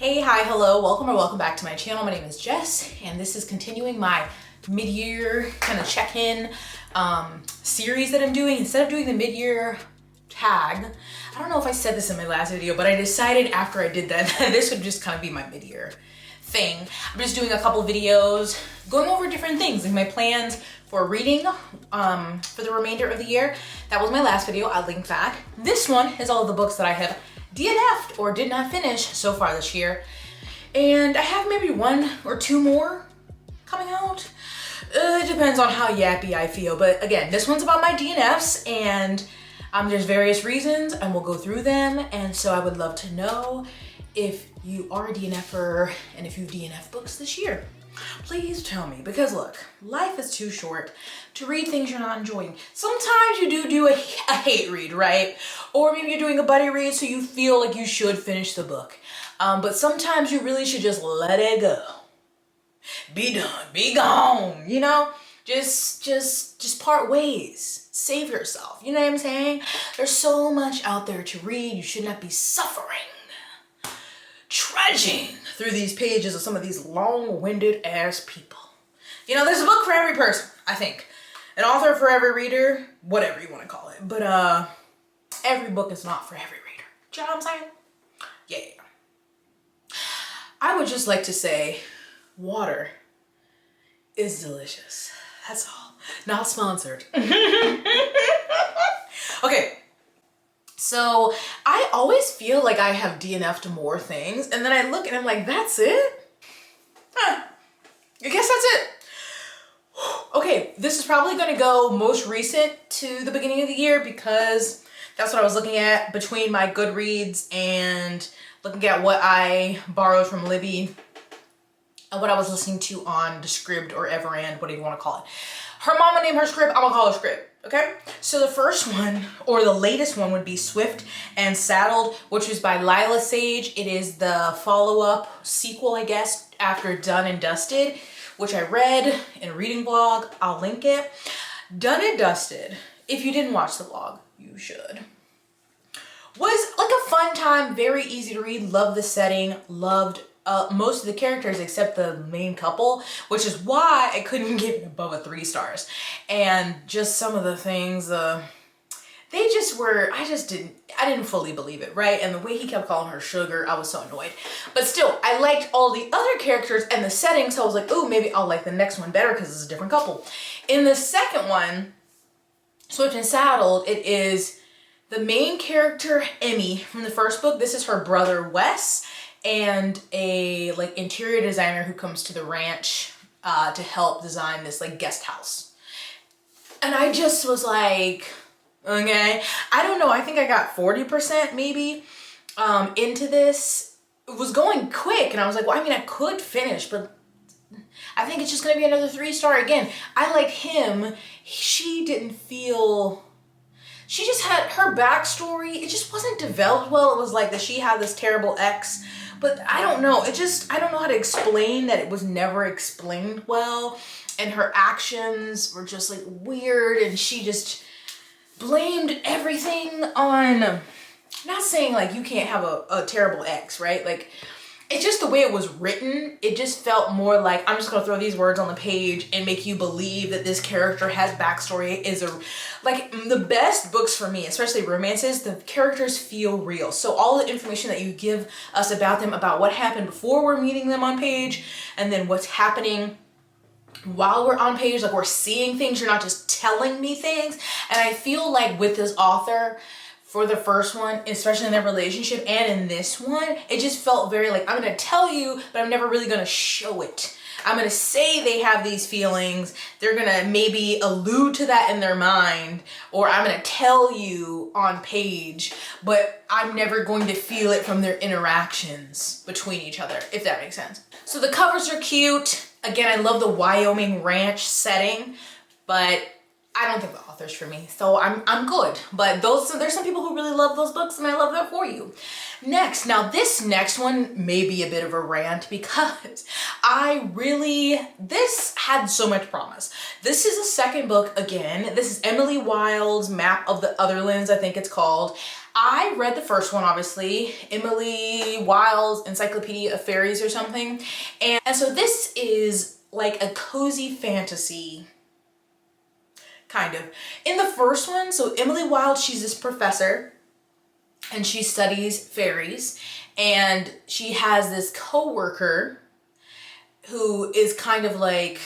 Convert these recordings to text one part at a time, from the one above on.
Hey, hi, hello, welcome or welcome back to my channel. My name is Jess, and this is continuing my mid-year kind of check-in series that I'm doing. Instead of doing the mid-year tag, I don't know if I said this in my last video, but I decided after I did that, this would just kind of be my mid-year thing. I'm just doing a couple videos, going over different things, like my plans for reading for the remainder of the year. That was my last video, I'll link that. This one is all of the books that I have DNF'd or did not finish so far this year. And I have maybe one or two more coming out. It depends on how yappy I feel. But again, this one's about my DNFs and there's various reasons and we'll go through them. And so I would love to know if you are a DNFer and if you've DNF'd books this year. Please tell me, because look, life is too short to read things you're not enjoying. Sometimes you do a hate read, right? Or maybe you're doing a buddy read so you feel like you should finish the book. But sometimes you really should just let it go. Be done, be gone, you know? Just part ways. Save yourself, you know what I'm saying? There's so much out there to read. You should not be suffering, trudging through these pages of some of these long-winded ass people. You know, there's a book for every person, I think. An author for every reader, whatever you want to call it. But every book is not for every reader. Do you know what I'm saying? Yeah. I would just like to say, water is delicious. That's all. Not sponsored. Okay. So I always feel like I have DNF'd more things, and then I look and I'm like, that's it? Huh. I guess that's it. Okay, this is probably gonna go most recent to the beginning of the year because that's what I was looking at between my Goodreads and looking at what I borrowed from Libby and what I was listening to on Describd or Everand, whatever you wanna call it. Her mama named her script, I'm gonna call her script. Okay, so the first one, or the latest one, would be Swift and Saddled, which was by Lila Sage. It is the follow-up sequel, I guess, after Done and Dusted, which I read in a reading blog. I'll link it. Done and Dusted, if you didn't watch the blog, you should. Was like a fun time, very easy to read, loved the setting, loved most of the characters except the main couple, which is why I couldn't give it above a 3 stars. And just some of the things, they just were, I didn't fully believe it, right? And the way he kept calling her sugar, I was so annoyed. But still, I liked all the other characters and the setting, so I was like, ooh, maybe I'll like the next one better because it's a different couple. In the second one, Swift and Saddled, it is the main character, Emmy, from the first book. This is her brother, Wes, and a like interior designer who comes to the ranch to help design this like guest house. And I just was like, okay, I don't know, I think I got 40% maybe into this. It was going quick and I was like, well, I mean, I could finish, but I think it's just gonna be another 3-star again. I like him. She didn't feel, she just had her backstory, it just wasn't developed well. It was like that she had this terrible ex, but I don't know, I don't know how to explain that. It was never explained well, and her actions were just like weird, and she just blamed everything on, not saying like you can't have a terrible ex, right? Like, it's just the way it was written. It just felt more like, I'm just gonna throw these words on the page and make you believe that this character has backstory. Like the best books for me, especially romances, the characters feel real. So all the information that you give us about them, about what happened before we're meeting them on page, and then what's happening while we're on page, like we're seeing things, you're not just telling me things. And I feel like with this author, for the first one, especially in their relationship, and in this one, it just felt very like, I'm gonna tell you, but I'm never really gonna show it. I'm gonna say they have these feelings, they're gonna maybe allude to that in their mind, or I'm gonna tell you on page, but I'm never going to feel it from their interactions between each other, if that makes sense. So the covers are cute. Again, I love the Wyoming ranch setting, but I don't think the author's for me, so I'm good. But there's some people who really love those books, and I love that for you. Next, now this next one may be a bit of a rant because this had so much promise. This is a second book again. This is Emily Wilde's Map of the Otherlands, I think it's called. I read the first one, obviously, Emily Wilde's Encyclopedia of Fairies or something. And so this is like a cozy fantasy, kind of. In the first one, so Emily Wilde, she's this professor and she studies fairies, and she has this co-worker who is kind of like,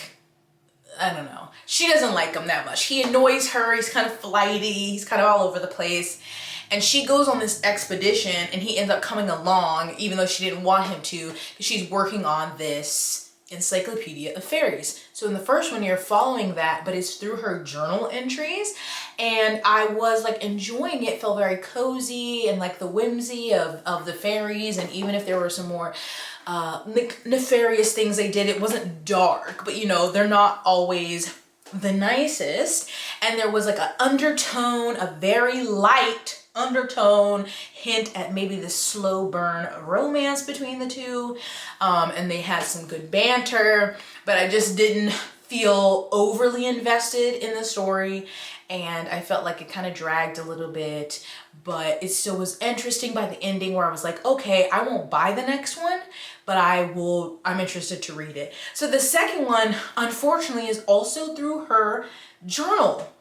I don't know, she doesn't like him that much. He annoys her, he's kind of flighty, he's kind of all over the place. And she goes on this expedition and he ends up coming along even though she didn't want him to, because she's working on this Encyclopedia of Fairies. So in the first one you're following that, but it's through her journal entries, and I was like enjoying it. Felt very cozy and like the whimsy of the fairies, and even if there were some more nefarious things they did, it wasn't dark, but you know, they're not always the nicest. And there was like an undertone, a very light undertone hint at maybe the slow burn romance between the two, and they had some good banter, but I just didn't feel overly invested in the story, and I felt like it kind of dragged a little bit, but it still was interesting by the ending where I was like, okay, I won't buy the next one, but I'm interested to read it. So the second one, unfortunately, is also through her journal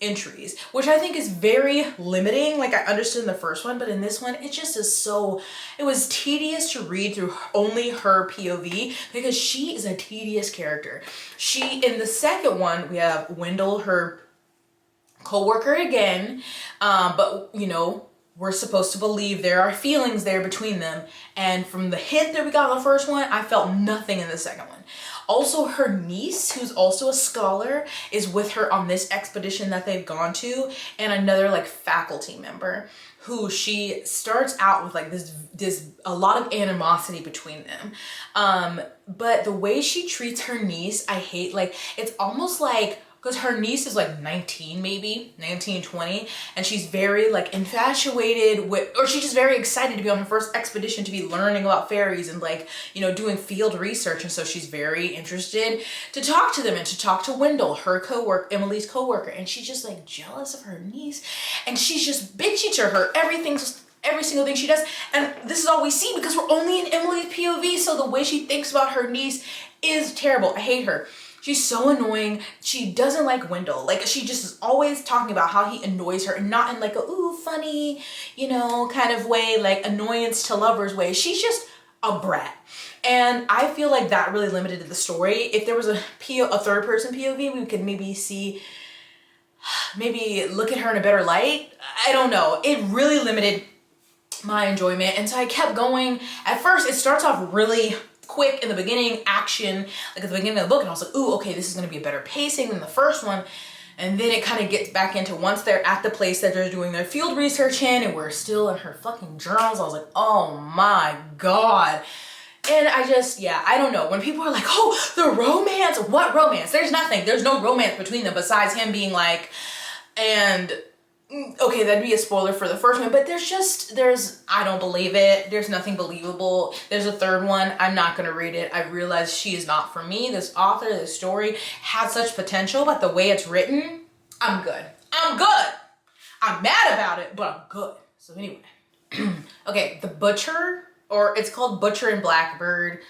entries, which I think is very limiting. Like, I understood in the first one, but in this one, it just is so, it was tedious to read through only her POV because she is a tedious character. In the second one, we have Wendell, her co-worker again, but you know, we're supposed to believe there are feelings there between them. And from the hint that we got in the first one, I felt nothing in the second one. Also, her niece, who's also a scholar, is with her on this expedition that they've gone to, and another like faculty member who she starts out with like this a lot of animosity between them. But the way she treats her niece, I hate. Like, it's almost like, because her niece is like 19, maybe 19, 20, and she's very like infatuated with, or she's just very excited to be on her first expedition, to be learning about fairies and like, you know, doing field research. And so she's very interested to talk to them and to talk to Wendell, her coworker, Emily's coworker, and she's just like jealous of her niece, and she's just bitchy to her. Every single thing she does, and this is all we see because we're only in Emily's POV. So the way she thinks about her niece is terrible. I hate her. She's so annoying. She doesn't like Wendell. Like, she just is always talking about how he annoys her, and not in like a, ooh, funny, you know, kind of way, like annoyance to lovers way. She's just a brat. And I feel like that really limited the story. If there was a third person POV, we could maybe look at her in a better light. I don't know. It really limited my enjoyment. And so I kept going. At first, it starts off really quick in the beginning, action, like at the beginning of the book, and I was like, ooh, okay, this is gonna be a better pacing than the first one. And then it kind of gets back into, once they're at the place that they're doing their field research in, and we're still in her fucking journals, I was like, oh my God. And I just, yeah, I don't know. When people are like, oh, the romance, what romance? There's nothing. There's no romance between them besides him being like, and okay, that'd be a spoiler for the first one, but I don't believe it. There's nothing believable. There's a third one. I'm not gonna read it. I realized she is not for me. This author, this story has such potential, but the way it's written, I'm good. I'm good. I'm mad about it, but I'm good. So anyway, okay, The Butcher, or it's called Butcher and Blackbird.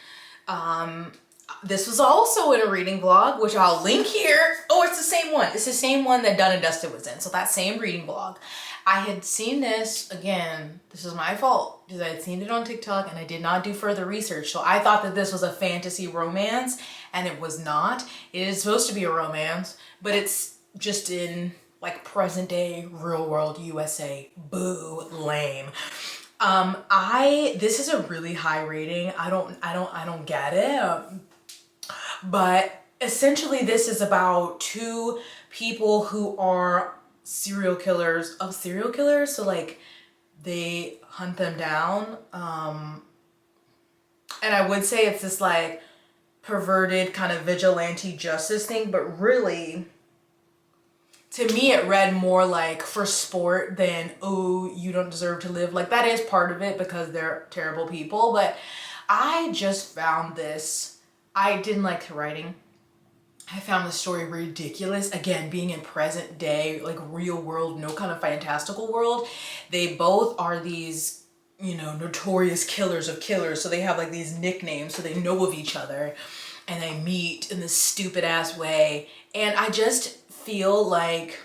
This was also in a reading vlog, which I'll link here. Oh, it's the same one. It's the same one that Dun and Dusted was in. So that same reading vlog. I had seen this, again, this is my fault, because I had seen it on TikTok and I did not do further research. So I thought that this was a fantasy romance, and it was not. It is supposed to be a romance, but it's just in like present day, real world USA. Boo, lame. This is a really high rating. I don't get it. But essentially this is about two people who are serial killers of serial killers. So like they hunt them down. And I would say it's this like perverted kind of vigilante justice thing, but really to me it read more like for sport than, oh, you don't deserve to live. Like that is part of it because they're terrible people, but I just found this, I didn't like the writing. I found the story ridiculous. Again, being in present day, like real world, no kind of fantastical world. They both are these, you know, notorious killers of killers. So they have like these nicknames so they know of each other and they meet in this stupid ass way. And I just feel like,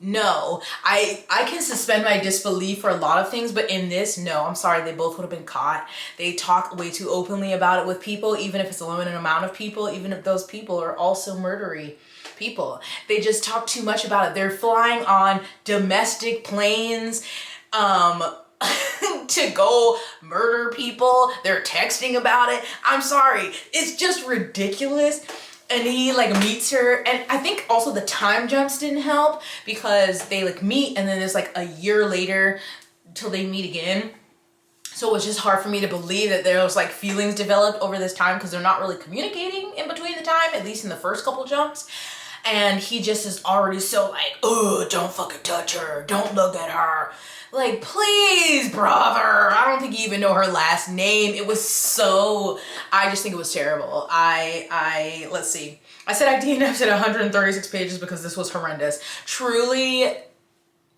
no, I can suspend my disbelief for a lot of things, but in this, no, I'm sorry, they both would have been caught. They talk way too openly about it with people, even if it's a limited amount of people, even if those people are also murdery people. They just talk too much about it. They're flying on domestic planes to go murder people. They're texting about it. I'm sorry, it's just ridiculous. And he like meets her, and I think also the time jumps didn't help because they like meet and then it's like a year later till they meet again. So it was just hard for me to believe that there was like feelings developed over this time because they're not really communicating in between the time, at least in the first couple jumps. And he just is already so like, oh, don't fucking touch her, don't look at her. Like, please, brother. I don't think you even know her last name. It was so, I just think it was terrible. Let's see. I said I DNF'd at 136 pages because this was horrendous. Truly,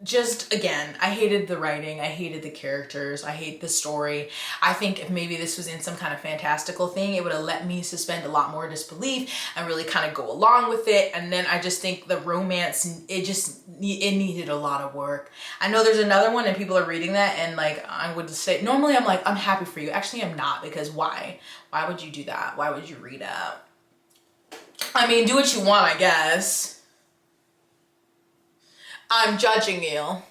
just, again, I hated the writing. I hated the characters. I hate the story. I think if maybe this was in some kind of fantastical thing, it would have let me suspend a lot more disbelief and really kind of go along with it. And then I just think the romance, it needed a lot of work. I know there's another one and people are reading that and like, I would say, normally I'm like, I'm happy for you. Actually, I'm not, because why? Why would you do that? Why would you read that? I mean, do what you want, I guess. I'm judging you.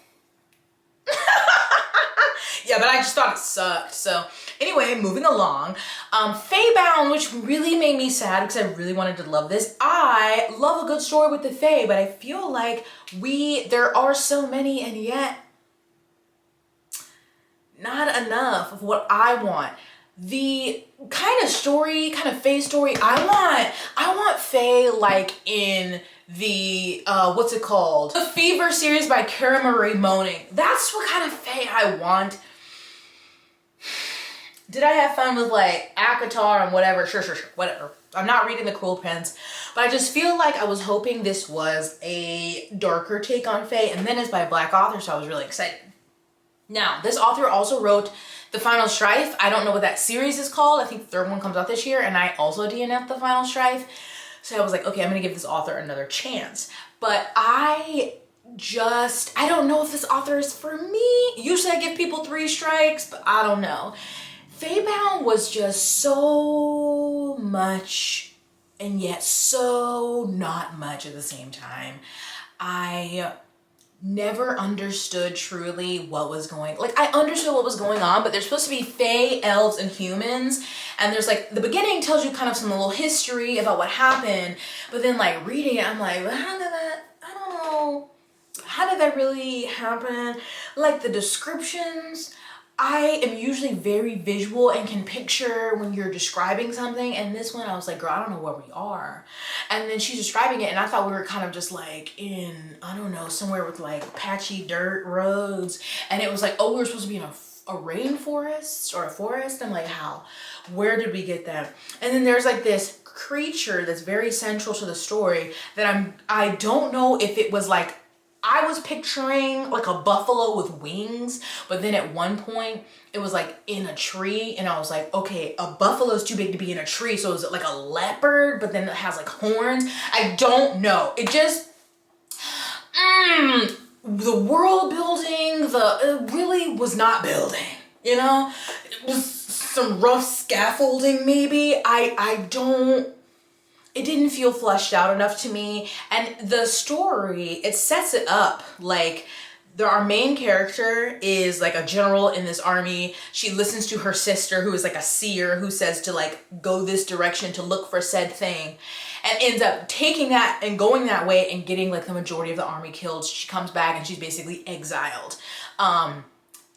Yeah, but I just thought it sucked. So anyway, moving along. Fae-bound, which really made me sad because I really wanted to love this. I love a good story with the Fae, but I feel like there are so many and yet not enough of what I want. The kind of story, kind of Fae story I want Fae like in the, what's it called? The Fever series by Cara Marie Moning. That's what kind of Fae I want. Did I have fun with like ACOTAR and whatever? Sure, whatever. I'm not reading the Cruel Pens, but I just feel like I was hoping this was a darker take on Fae, and then it's by a Black author, so I was really excited. Now, this author also wrote The Final Strife. I don't know what that series is called. I think the third one comes out this year, and I also DNF'd The Final Strife. So I was like, okay, I'm gonna give this author another chance. But I don't know if this author is for me. Usually I give people 3 strikes, but I don't know. Fae-bound was just so much and yet so not much at the same time. I never understood truly what was going, like I understood what was going on, but there's supposed to be fae, elves, and humans, and there's like, the beginning tells you kind of some little history about what happened, but then like reading it, I'm like, well, I don't know, how did that really happen? Like the descriptions, I am usually very visual and can picture when you're describing something, and this one I was like, girl, I don't know where we are. And then she's describing it and I thought we were kind of just like in, I don't know, somewhere with like patchy dirt roads, and it was like, oh, we were supposed to be in a rainforest or a forest. I'm like, how? Where did we get that? And then there's like this creature that's very central to the story that I don't know if it was like, I was picturing like a buffalo with wings, but then at one point it was like in a tree, and I was like, okay, a buffalo's too big to be in a tree, so is it like a leopard, but then it has like horns? I don't know. It just, the world building, it really was not building, you know? It was some rough scaffolding maybe. It didn't feel fleshed out enough to me. And the story, it sets it up like our main character is like a general in this army. She listens to her sister, who is like a seer, who says to like go this direction to look for said thing, and ends up taking that and going that way and getting like the majority of the army killed. She comes back and she's basically exiled.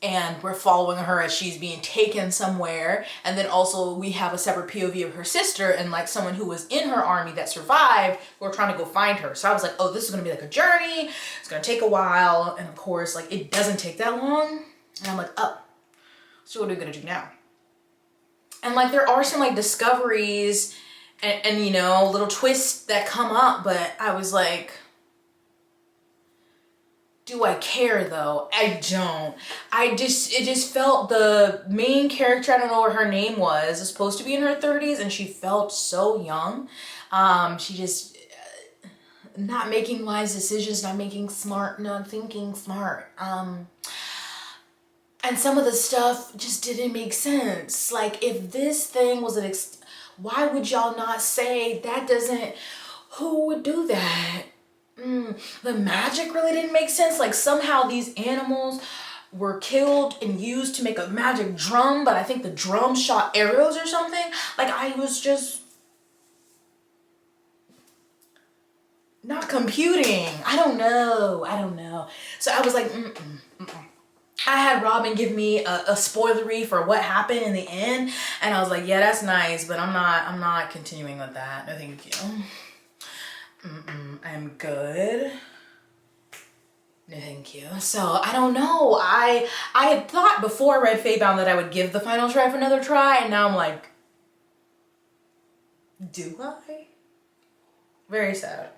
and we're following her as she's being taken somewhere. And then also we have a separate POV of her sister and like someone who was in her army that survived, who are trying to go find her. So I was like, oh, this is gonna be like a journey. It's gonna take a while. And of course, like it doesn't take that long. And I'm like, oh, so what are we gonna do now? And like there are some like discoveries and you know, little twists that come up, but I was like, do I care though? I don't. It just felt the main character, I don't know what her name was supposed to be in her 30s and she felt so young. She just, not making wise decisions, not thinking smart. And some of the stuff just didn't make sense. Like if this thing was why would y'all not say that doesn't, who would do that? The magic really didn't make sense. Like somehow these animals were killed and used to make a magic drum, but I think the drum shot arrows or something. Like I was just not computing. I don't know. So I was like, I had Robin give me a spoilery for what happened in the end, and I was like, yeah, that's nice, but I'm not continuing with that. No, thank you. I'm good. No, thank you. So I don't know. I had thought before I read Fatebound that I would give the final try for another try, and now I'm like, do I? Very sad.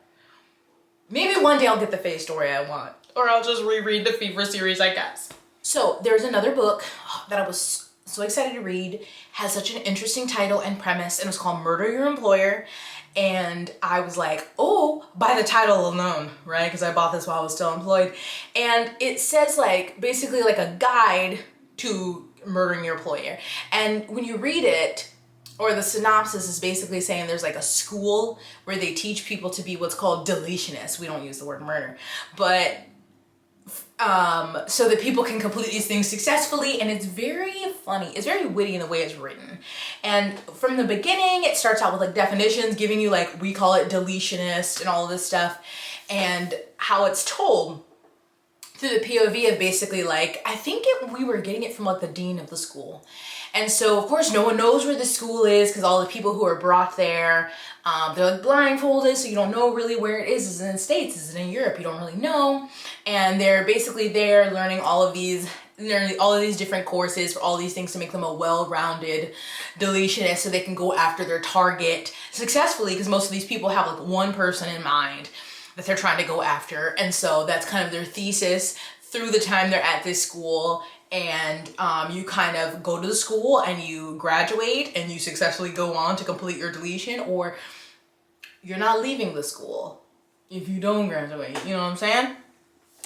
Maybe one day I'll get the Fae story I want, or I'll just reread the Fever series, I guess. So there's another book that I was so excited to read. Has such an interesting title and premise, and it was called Murder Your Employer. And I was like, oh, by the title alone, right? Because I bought this while I was still employed. And it says like, basically like a guide to murdering your employer. And when you read it, or the synopsis is basically saying there's like a school where they teach people to be what's called deletionists. We don't use the word murder, but so that people can complete these things successfully. And it's very funny. It's very witty in the way it's written. And from the beginning, it starts out with like definitions, giving you like, we call it deletionist and all of this stuff, and how it's told through the POV of basically like, I think we were getting it from like the dean of the school. And so of course no one knows where the school is because all the people who are brought there, they're like blindfolded, so you don't know really where it is. Is it in the States? Is it in Europe? You don't really know. And they're basically there learning all of these different courses for all these things to make them a well-rounded deletionist so they can go after their target successfully, because most of these people have like one person in mind that they're trying to go after. And so that's kind of their thesis through the time they're at this school. And you kind of go to the school and you graduate and you successfully go on to complete your deletion, or you're not leaving the school if you don't graduate, you know what I'm saying?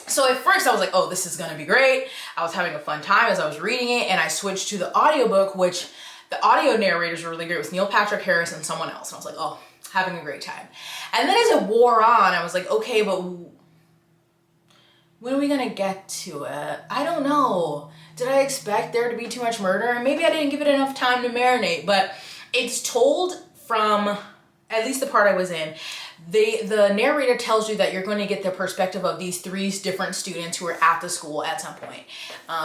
So at first I was like, oh, this is gonna be great. I was having a fun time as I was reading it, and I switched to the audiobook, which the audio narrators were really great. It was Neil Patrick Harris and someone else. And I was like, oh, having a great time. And then as it wore on, I was like, okay, but when are we gonna get to it? I don't know. Did I expect there to be too much murder? Maybe I didn't give it enough time to marinate, but it's told from, at least the part I was in, the narrator tells you that you're going to get the perspective of these three different students who are at the school at some point.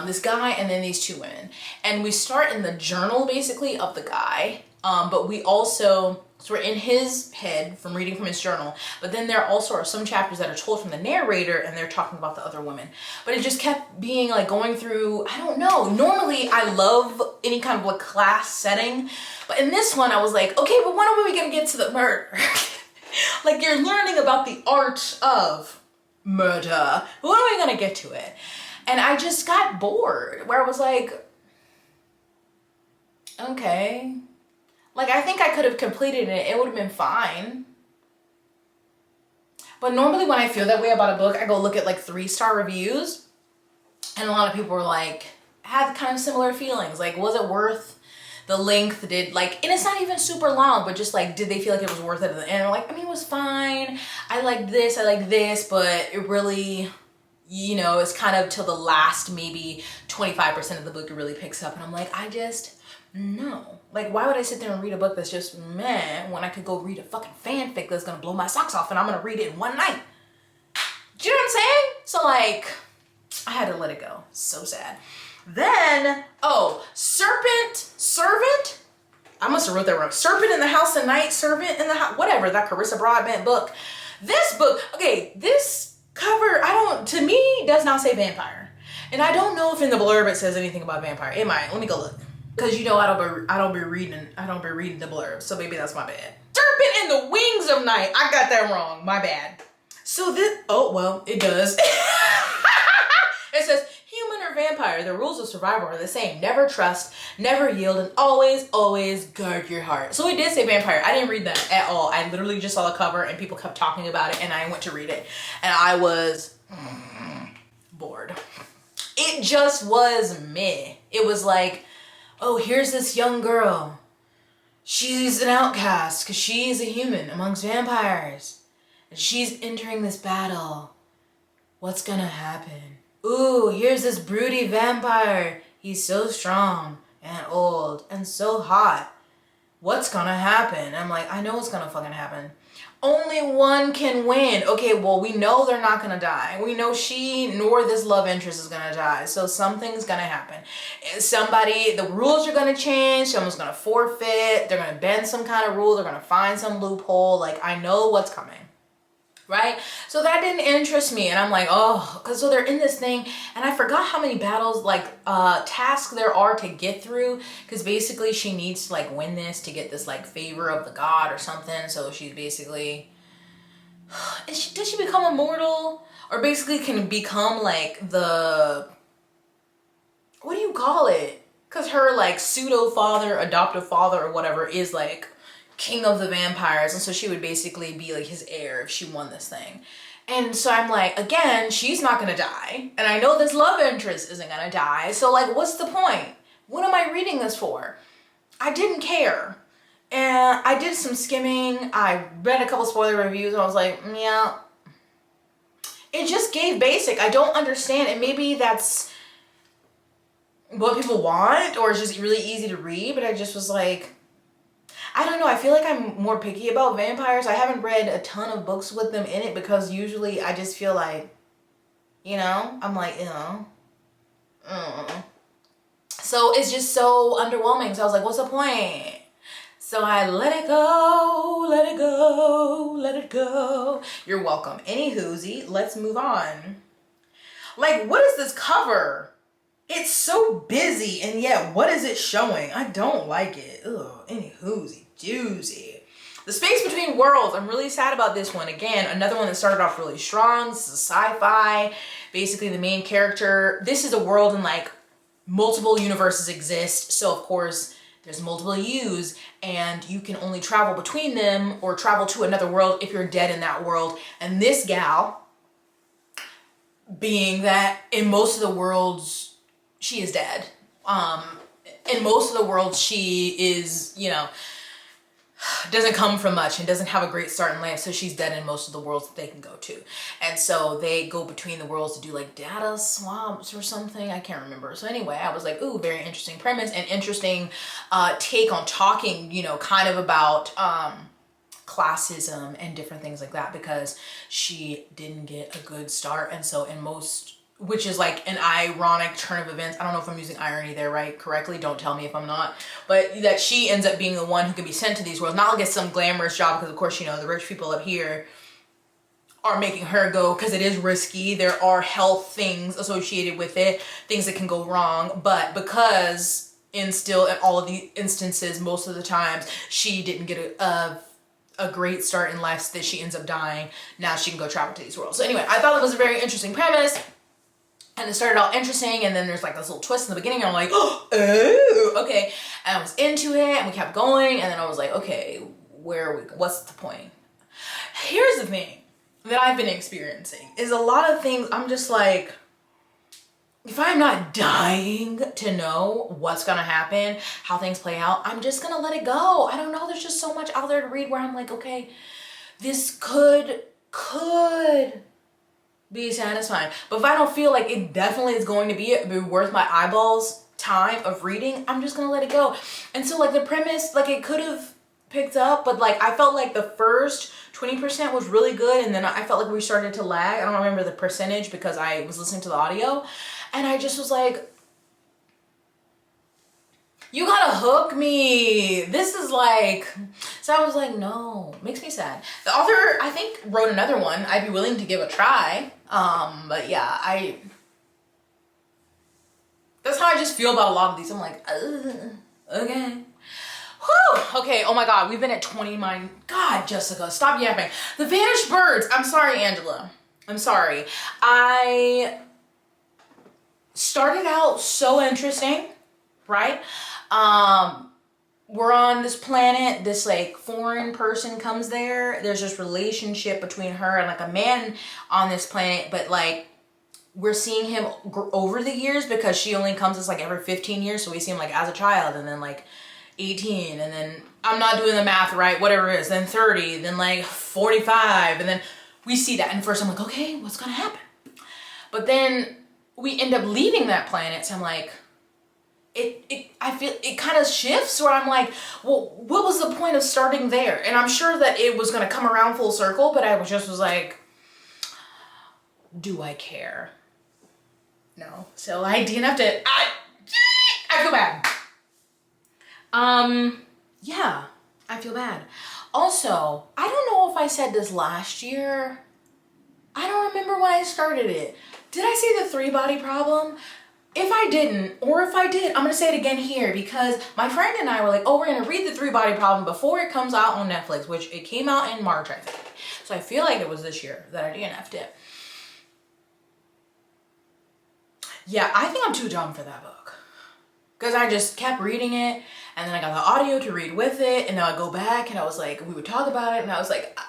This guy and then these two women. And we start in the journal basically of the guy, but we also, so we're in his head from reading from his journal, but then there also are some chapters that are told from the narrator and they're talking about the other women. But it just kept being like going through, I don't know, normally I love any kind of like class setting, but in this one I was like, okay, but when are we gonna get to the murder? Like you're learning about the art of murder. When are we gonna get to it? And I just got bored where I was like, okay. Like, I think I could have completed it. It would have been fine. But normally when I feel that way about a book, I go look at like 3-star reviews. And a lot of people were like, had kind of similar feelings. Like, was it worth the length? And it's not even super long, but just like, did they feel like it was worth it at the end? And like, I mean, it was fine. I like this, but it really, you know, it's kind of till the last maybe 25% of the book it really picks up. And I'm like, no. Like, why would I sit there and read a book that's just meh when I could go read a fucking fanfic that's gonna blow my socks off and I'm gonna read it in one night? Do you know what I'm saying? So like, I had to let it go. So sad. Then, oh, servant? I must have wrote that wrong. Serpent in the House at Night, Servant in the House, whatever, that Carissa Broadbent book. This book, okay, this cover, to me, does not say vampire. And I don't know if in the blurb it says anything about vampire. It might. Let me go look. Because you know I don't be reading the blurb. So maybe that's my bad. Serpent in the Wings of Night. I got that wrong. My bad. So this, oh, well, it does. It says, human or vampire, the rules of survival are the same. Never trust, never yield, and always, always guard your heart. So it did say vampire. I didn't read that at all. I literally just saw the cover and people kept talking about it and I went to read it. And I was bored. It just was meh. It was like, oh, here's this young girl. She's an outcast because she's a human amongst vampires. And she's entering this battle. What's gonna happen? Ooh, here's this broody vampire. He's so strong and old and so hot. What's gonna happen? I'm like, I know what's gonna fucking happen. Only one can win. Okay, well, we know they're not gonna die. We know she nor this love interest is gonna die. So something's gonna happen. The rules are gonna change. Someone's gonna forfeit. They're gonna bend some kind of rule. They're gonna find some loophole. Like, I know what's coming. Right? So that didn't interest me. And I'm like, oh, because so they're in this thing. And I forgot how many battles, like, tasks there are to get through. Because basically she needs to, like, win this to get this, like, favor of the god or something. So she's basically, does she become immortal? Or basically can become, like, what do you call it? Because her, like, pseudo father, adoptive father or whatever is, like, king of the vampires, and so she would basically be like his heir if she won this thing. And so I'm like, again, she's not gonna die, and I know this love interest isn't gonna die, so like, what's the point? What am I reading this for? I didn't care. And I did some skimming, I read a couple spoiler reviews, and I was like, yeah, it just gave basic. I don't understand, and maybe that's what people want, or it's just really easy to read, but I just was like, I don't know, I feel like I'm more picky about vampires. I haven't read a ton of books with them in it because usually I just feel like, you know, I'm like, So it's just so underwhelming. So I was like, what's the point? So I let it go, let it go, let it go. You're welcome. Anywhoosie, let's move on. Like, what is this cover? It's so busy, and yet what is it showing? I don't like it. Ugh, anywhoosie. Doozy. The Space Between Worlds. I'm really sad about this one. Again, another one that started off really strong. This is a sci-fi. Basically, the main character. This is a world in like multiple universes exist. So of course, there's multiple yous, and you can only travel between them or travel to another world if you're dead in that world. And this gal, being that in most of the worlds, she is dead. In most of the worlds, she is, you know, doesn't come from much and doesn't have a great start in life, so she's dead in most of the worlds that they can go to. And so they go between the worlds to do like data swaps or something, I can't remember. So anyway, I was like, ooh, very interesting premise and interesting take on talking, you know, kind of about classism and different things like that, because she didn't get a good start. And so in most, which is like an ironic turn of events. I don't know if I'm using irony there correctly. Don't tell me if I'm not. But that she ends up being the one who can be sent to these worlds. Not like it's some glamorous job, because of course, you know, the rich people up here are making her go because it is risky. There are health things associated with it, things that can go wrong. But because in all of the instances, most of the times, she didn't get a great start in life, so that she ends up dying. Now she can go travel to these worlds. So anyway, I thought it was a very interesting premise. And it started out interesting, and then there's like this little twist in the beginning, and I'm like, oh, okay. And I was into it, and we kept going, and then I was like, okay, what's the point? Here's the thing that I've been experiencing, is a lot of things, I'm just like, if I'm not dying to know what's gonna happen, how things play out, I'm just gonna let it go. I don't know, there's just so much out there to read where I'm like, okay, this could be satisfying. But if I don't feel like it definitely is going to be worth my eyeballs time of reading, I'm just gonna let it go. And so like the premise, like it could have picked up, but like I felt like the first 20% was really good, and then I felt like we started to lag. I don't remember the percentage because I was listening to the audio, and I just was like, You gotta hook me. This is like, so I was like, no, makes me sad. The author, I think, wrote another one I'd be willing to give a try. But yeah, that's how I just feel about a lot of these. I'm like, okay. Whew. Okay, oh my God, we've been at 29. God, Jessica, stop yapping. The Vanished Birds. I'm sorry, Angela. I'm sorry. I started out so interesting, right? We're on this planet, this like foreign person comes there. There's this relationship between her and like a man on this planet, but like we're seeing him over the years because she only comes as like every 15 years. So we see him like as a child and then like 18 and then I'm not doing the math right, whatever it is, then 30, then like 45. And then we see that and first I'm like, okay, what's gonna happen? But then we end up leaving that planet. So I'm like, I feel it kind of shifts where I'm like, well, what was the point of starting there? And I'm sure that it was going to come around full circle, but I was like, do I care? No. So I DNF'd it. I feel bad. Yeah, I feel bad. Also, I don't know if I said this last year. I don't remember when I started it. Did I say the 3-body problem? If I didn't, or if I did, I'm gonna say it again here because my friend and I were like, oh, we're gonna read the 3-body problem before it comes out on Netflix, which it came out in March, I think. So I feel like it was this year that I DNF'd it. Yeah, I think I'm too dumb for that book. Because I just kept reading it, and then I got the audio to read with it, and now I go back, and I was like, we would talk about it, and I was like,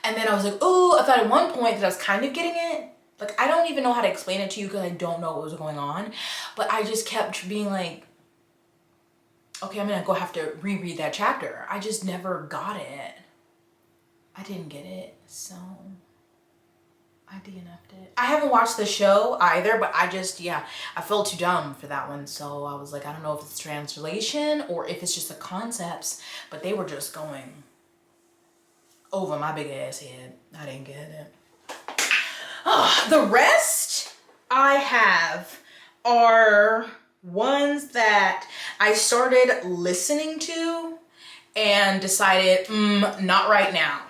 and then I was like, oh, I thought at one point that I was kind of getting it. Like, I don't even know how to explain it to you because I don't know what was going on. But I just kept being like, okay, I'm going to go have to reread that chapter. I just never got it. I didn't get it. So I DNF'd it. I haven't watched the show either, but I just, yeah, I felt too dumb for that one. So I was like, I don't know if it's translation or if it's just the concepts, but they were just going over my big ass head. I didn't get it. The rest I have are ones that I started listening to and decided, not right now.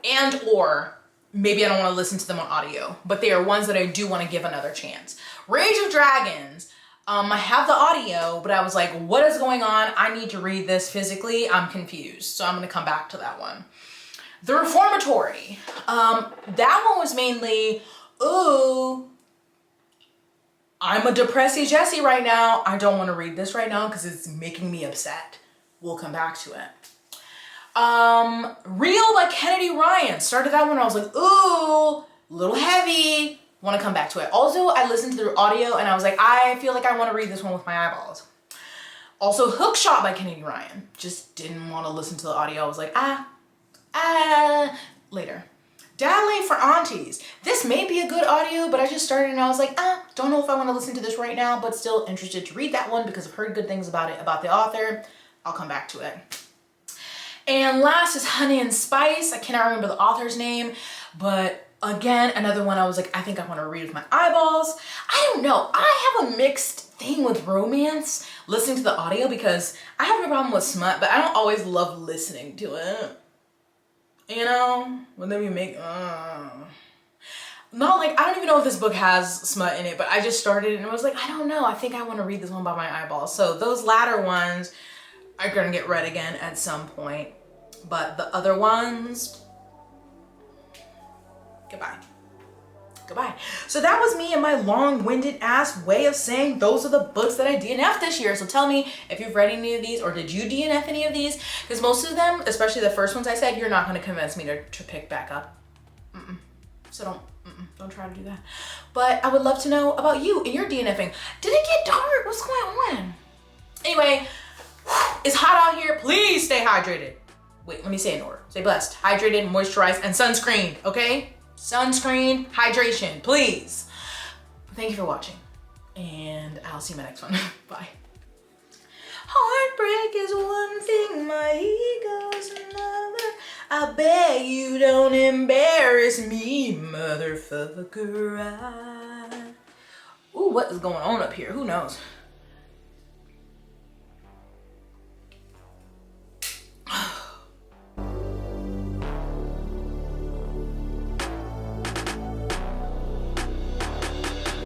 And or maybe I don't want to listen to them on audio, but they are ones that I do want to give another chance. Rage of Dragons. I have the audio, but I was like, what is going on? I need to read this physically. I'm confused. So I'm going to come back to that one. The Reformatory. That one was mainly, ooh, I'm a depressy Jessie right now. I don't want to read this right now because it's making me upset. We'll come back to it. Real by Kennedy Ryan. Started that one. I was like, ooh, a little heavy. Want to come back to it. Also, I listened to the audio and I was like, I feel like I want to read this one with my eyeballs. Also, Hookshot by Kennedy Ryan. Just didn't want to listen to the audio. I was like, later. Dalley for Aunties. This may be a good audio, but I just started and I was like, don't know if I want to listen to this right now, but still interested to read that one because I've heard good things about it, about the author. I'll come back to it. And last is Honey and Spice. I cannot remember the author's name, but again, another one I was like, I think I want to read with my eyeballs. I don't know. I have a mixed thing with romance, listening to the audio, because I have no problem with smut, but I don't always love listening to it. You know, when then we make, not like, I don't even know if this book has smut in it, but I just started it and I was like, I don't know. I think I want to read this one by my eyeballs. So those latter ones are going to get read again at some point, but the other ones, goodbye. Goodbye. So that was me and my long-winded ass way of saying those are the books that I DNF'd this year. So tell me if you've read any of these, or did you DNF any of these? Because most of them, especially the first ones I said, you're not going to convince me to pick back up. So don't try to do that. But I would love to know about you and your DNFing. Did it get dark? What's going on? Anyway, it's hot out here. Please stay hydrated. Wait, let me say it in order. Stay blessed, hydrated, moisturized, and sunscreened, okay? Sunscreen, hydration, please. Thank you for watching, and I'll see you in my next one. Bye. Heartbreak is one thing, my ego's another. I beg you don't embarrass me, motherfucker. Ooh, what is going on up here? Who knows?